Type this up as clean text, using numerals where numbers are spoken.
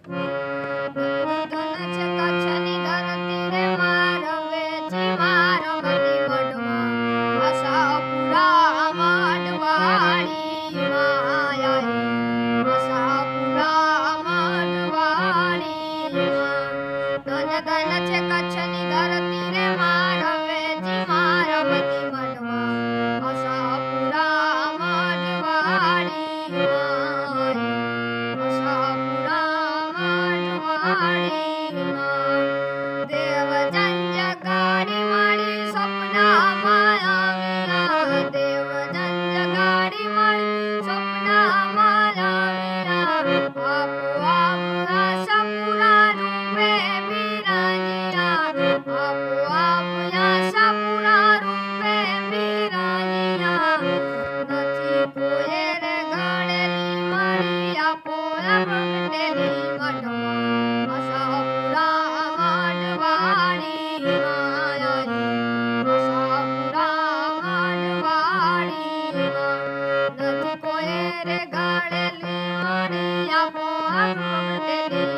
ધન છે કચ્છની ધરતી રે મારવે જી મારમતી મઢમાં આશાપુરા મઢવાળી માયા આશાપુરા મઢવાળી ધન ધન છે કચ્છની ધરતી રે મારવે જી મારમતી મઢમાં આશાપુરા મઢવાળી દેવ જંજગાડી મારી સપનામાં આવ્યા દેવ જંજગાડી મારી સપનામાં આવ્યા આપો આપ આશાપુરા રૂપે બિરાજ્યા આપો આપ આશાપુરા રૂપે બિરાજ્યા નથી કોઈએ રે ગણેલી મારી આપો પ્રગટેલી મઢમાં આશાપુરા મઢવાળી આશાપુરા મઢવાળી નથી કોઈએ રે ગણેલી મારી આપો પ્રગટેલી